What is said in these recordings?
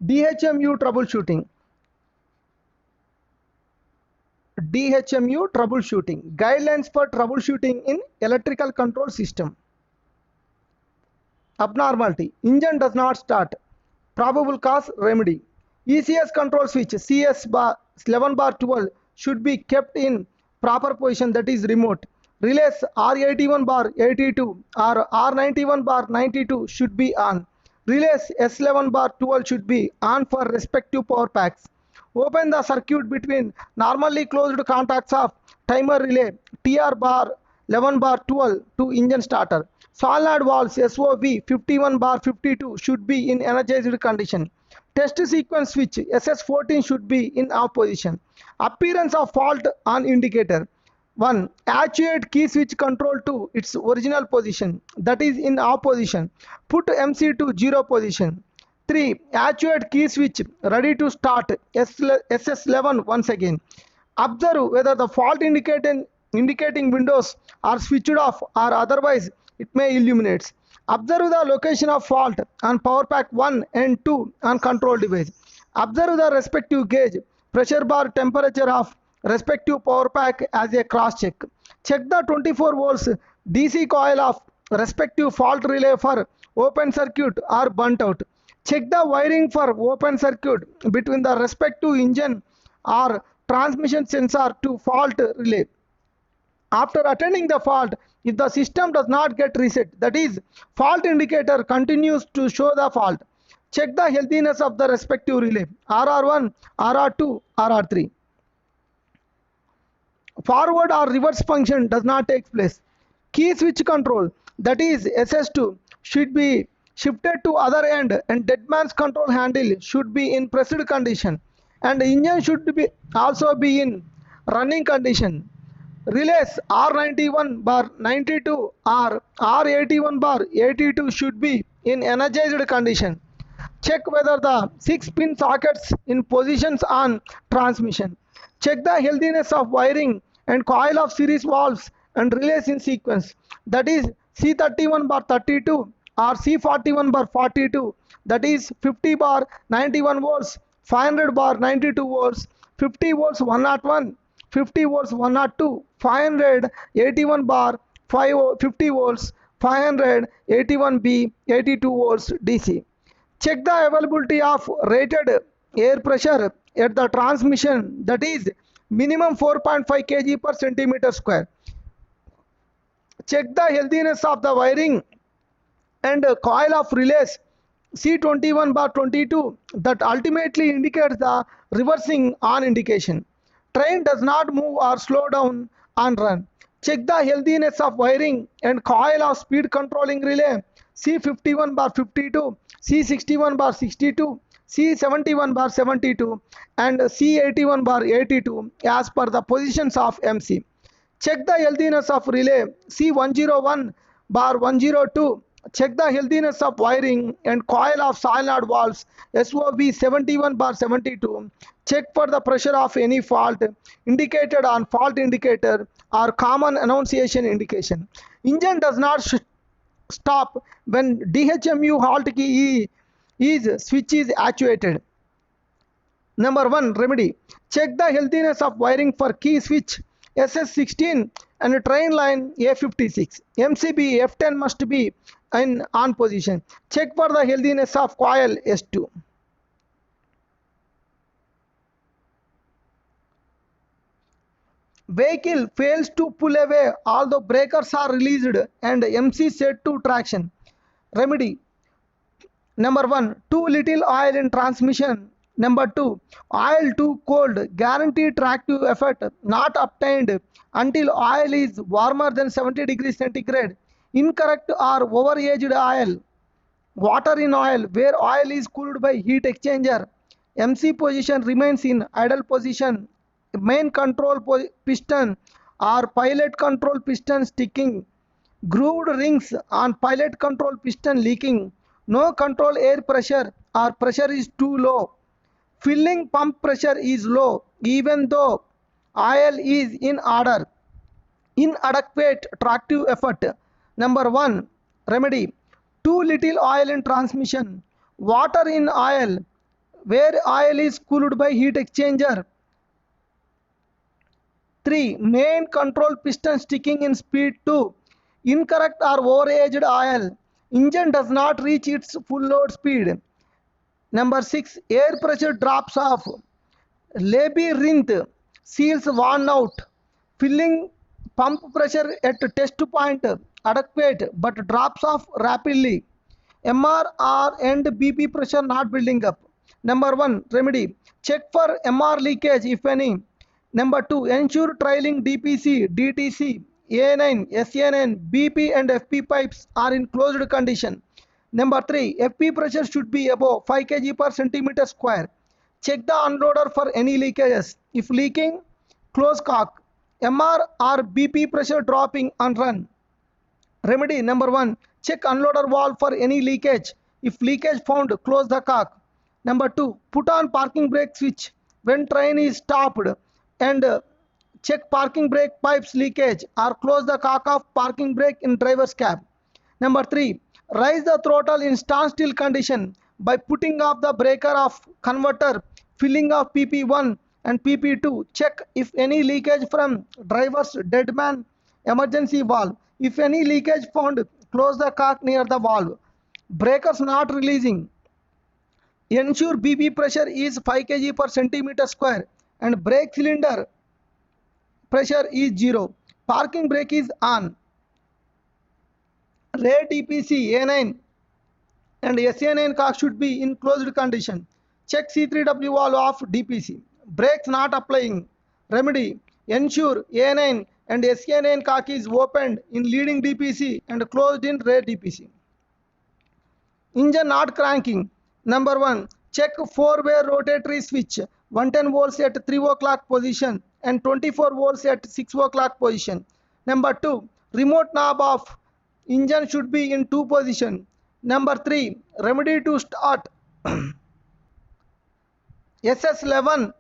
DHMU troubleshooting. DHMU troubleshooting. Guidelines for troubleshooting in electrical control system. Abnormality. Engine does not start. Probable cause, remedy. ECS control switch CS bar 11 bar 12 should be kept in proper position, that is remote. Relays R81 bar 82 or R91 bar 92 should be on. Relays S11 bar 12 should be on for respective power packs. Open the circuit between normally closed contacts of timer relay TR bar 11 bar 12 to engine starter. Solenoid valves SOV 51 bar 52 should be in energized condition. Test sequence switch SS14 should be in off position. Appearance of fault on indicator. 1. Actuate key switch control to its original position, that is in off position. Put MC to 0 position. 3. Actuate key switch ready to start SS11 once again. Observe whether the fault indicating windows are switched off or otherwise it may illuminate. Observe the location of fault on power pack 1 and 2 on control device. Observe the respective gauge, pressure bar, temperature of respective power pack as a cross check. Check the 24 volts DC coil of respective fault relay for open circuit or burnt out. Check the wiring for open circuit between the respective engine or transmission sensor to fault relay. After attending the fault, if the system does not get reset, that is, fault indicator continues to show the fault, check the healthiness of the respective relay RR1, RR2, RR3. Forward or reverse function does not take place. Key switch control, that is SS2, should be shifted to other end and deadman's control handle should be in pressed condition and engine should be also be in running condition. Relays R91 bar 92 or R81 bar 82 should be in energized condition. Check whether the 6-pin sockets in positions on transmission. Check the healthiness of wiring and coil of series valves and relays in sequence, that is C31 bar 32 or C41 bar 42, that is 50 bar 91 volts, 500 bar 92 volts, 50 volts 101, 50 volts 102, 581 bar 50 volts, 581B 82 volts DC. Check the availability of rated air pressure at the transmission, that is minimum 4.5 kg per centimeter square. Check the healthiness of the wiring and coil of relays C21 bar 22 that ultimately indicates the reversing on indication. Train does not move or slow down on run. Check the healthiness of wiring and coil of speed controlling relay C51 bar 52, C61 bar 62, C71 bar 72 and C81 bar 82 as per the positions of MC. Check the healthiness of relay C101 bar 102. Check the healthiness of wiring and coil of solenoid valves SOV 71 bar 72. Check for the pressure of any fault indicated on fault indicator or common annunciation indication. Engine does not stop when DHMU halt key switch is actuated. Number 1, remedy. Check the healthiness of wiring for key switch SS16 and train line A56. MCB F10 must be in on position. Check for the healthiness of coil S2. Vehicle fails to pull away although breakers are released and MC set to traction. Remedy. Number 1, too little oil in transmission. Number 2, oil too cold. Guaranteed tractive effect not obtained until oil is warmer than 70 degrees centigrade. Incorrect or overaged oil. Water in oil where oil is cooled by heat exchanger. MC position remains in idle position. Main control piston or pilot control piston sticking. Grooved rings on pilot control piston leaking. No control air pressure or pressure is too low. Filling pump pressure is low even though oil is in order. Inadequate tractive effort. Number 1, remedy. Too little oil in transmission. Water in oil where oil is cooled by heat exchanger. 3. Main control piston sticking in speed. 2. Incorrect or overaged oil. Engine does not reach its full load speed. Number 6. Air pressure drops off. Labyrinth seals worn out. Filling pump pressure at test point adequate but drops off rapidly. MR and BP pressure not building up. Number 1. Remedy. Check for MR leakage if any. Number 2. Ensure trailing DPC, DTC, A9, SA9, BP and FP pipes are in closed condition. Number 3. FP pressure should be above 5 kg per centimeter square. Check the unloader for any leakages. If leaking, close cock. MR or BP pressure dropping and run. Remedy. Number 1. Check unloader valve for any leakage. If leakage found, close the cock. Number 2. Put on parking brake switch when train is stopped and check parking brake pipes leakage or close the cock of parking brake in driver's cab. Number 3. Raise the throttle in standstill condition by putting off the breaker of converter, filling of PP1 and PP2. Check if any leakage from driver's deadman emergency valve. If any leakage found, close the cock near the valve. Breakers not releasing. Ensure BP pressure is 5 kg per centimeter square and brake cylinder pressure is 0. Parking brake is on. Rear DPC A9 and SA9 cock should be in closed condition. Check C3W valve of DPC. Brakes not applying. Remedy. Ensure A9 and SA9 cock is opened in leading DPC and closed in rear DPC. Engine not cranking. Number 1. Check 4-way rotatory switch 110 volts at 3 o'clock position and 24 volts at 6 o'clock position. Number 2. Remote knob off. Engine should be in 2 position. Number 3. Remedy to start. SS11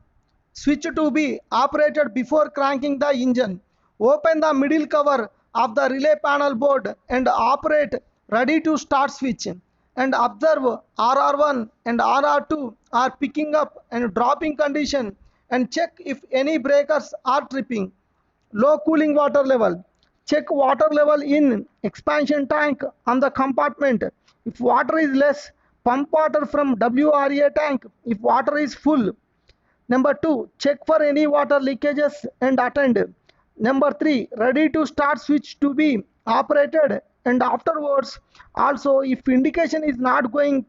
switch to be operated before cranking the engine. Open the middle cover of the relay panel board and operate ready to start switch. And observe RR1 and RR2 are picking up and dropping condition and check if any breakers are tripping. Low cooling water level. Check water level in expansion tank on the compartment. If water is less, pump water from WRA tank if water is full. Number 2. Check for any water leakages and attend. Number 3. Ready to start switch to be operated and afterwards also if indication is not going,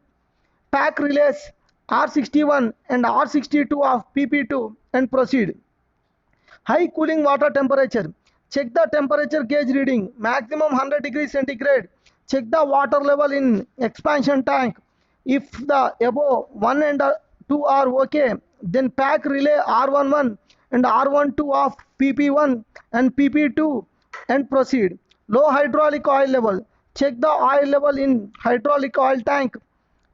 pack relays R61 and R62 of PP2 and proceed. High cooling water temperature. Check the temperature gauge reading maximum 100 degrees centigrade. Check the water level in expansion tank. If the above 1 and 2 are okay, then pack relay R11 and R12 of PP1 and PP2 and proceed. Low hydraulic oil level. Check the oil level in hydraulic oil tank.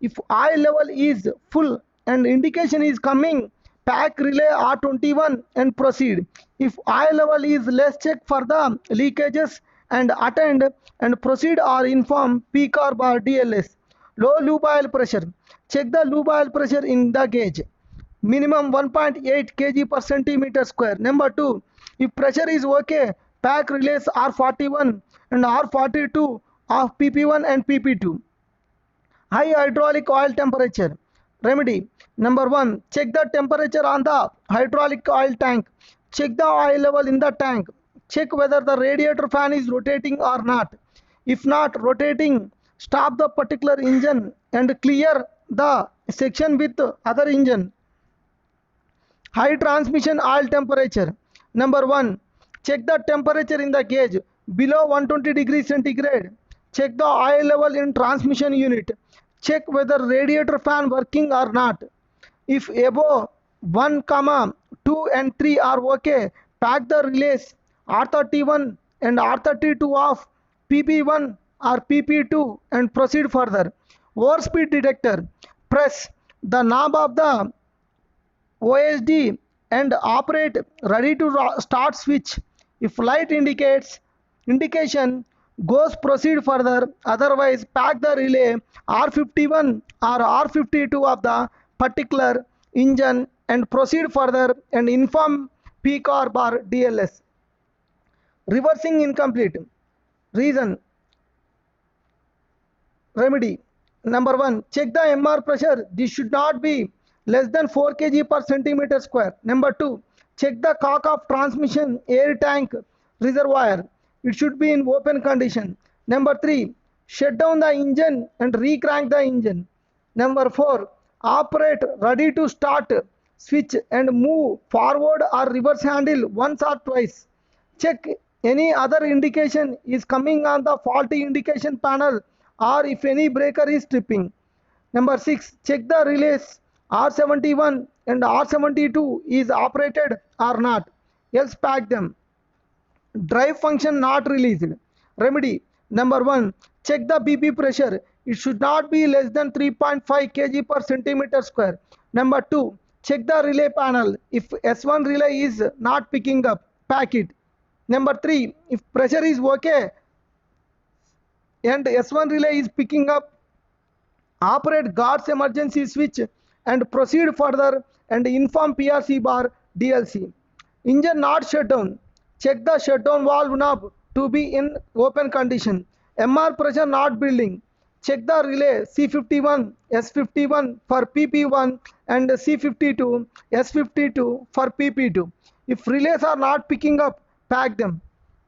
If oil level is full and indication is coming, pack relay R21 and proceed. If oil level is less, check for the leakages and attend and proceed or inform PCARB or DLS. Low lube oil pressure. Check the lube oil pressure in the gauge. Minimum 1.8 kg per centimeter square. Number 2. If pressure is okay, pack relays R41 and R42 of PP1 and PP2. High hydraulic oil temperature. Remedy. Number 1. Check the temperature on the hydraulic oil tank. Check the oil level in the tank. Check whether the radiator fan is rotating or not. If not rotating, stop the particular engine and clear the section with other engine. High transmission oil temperature. Number 1. Check the temperature in the gauge below 120 degrees centigrade. Check the oil level in transmission unit. Check whether radiator fan working or not. If above 1, 2 and 3 are okay, pack the relays R31 and R32 of PP1 or PP2 and proceed further. Overspeed detector. Press the knob of the OSD and operate ready to start switch. If light indication goes, proceed further. Otherwise, pack the relay R51 or R52 of the particular engine and proceed further and inform P car bar DLS. Reversing incomplete. Reason. Remedy. Number 1, check the MR pressure. This should not be less than 4 kg per centimeter square. Number 2, check the cock of transmission air tank reservoir. It should be in open condition. Number 3, shut down the engine and re-crank the engine. Number 4, operate ready to start switch and move forward or reverse handle once or twice. Check any other indication is coming on the faulty indication panel or if any breaker is tripping. Number 6, check the relays R71 and R72 is operated or not, else pack them. Drive function not released. Remedy. Number 1, check the BP pressure. It should not be less than 3.5 kg per centimeter square. Number 2, check the relay panel. If S1 relay is not picking up, pack it. Number 3, if pressure is okay and S1 relay is picking up, operate guards emergency switch and proceed further and inform PRC bar DLC. Engine not shut down. Check the shutdown valve knob to be in open condition. MR pressure not building. Check the relay C51, S51 for PP1 and C52, S52 for PP2. If relays are not picking up, pack them.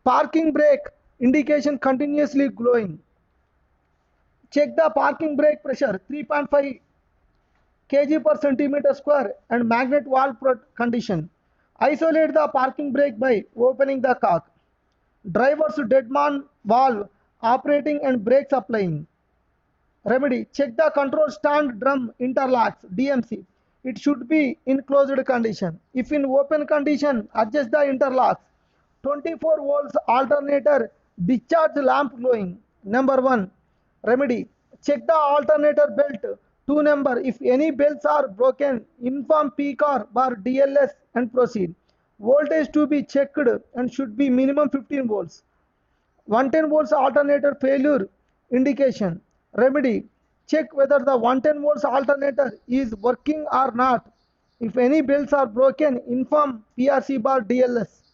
Parking brake indication continuously glowing. Check the parking brake pressure 3.5 kg per centimeter square and magnet valve condition. Isolate the parking brake by opening the cock. Driver's deadman valve operating and brake supplying. Remedy. Check the control stand drum interlocks DMC. It should be in closed condition. If in open condition, adjust the interlocks. 24 volts alternator discharge lamp glowing. Number 1. Remedy. Check the alternator belt 2 number. If any belts are broken, inform P car bar DLS and proceed. Voltage to be checked and should be minimum 15 volts. 110 volts alternator failure indication. Remedy. Check whether the 110 volts alternator is working or not. If any belts are broken, inform PRC bar DLS.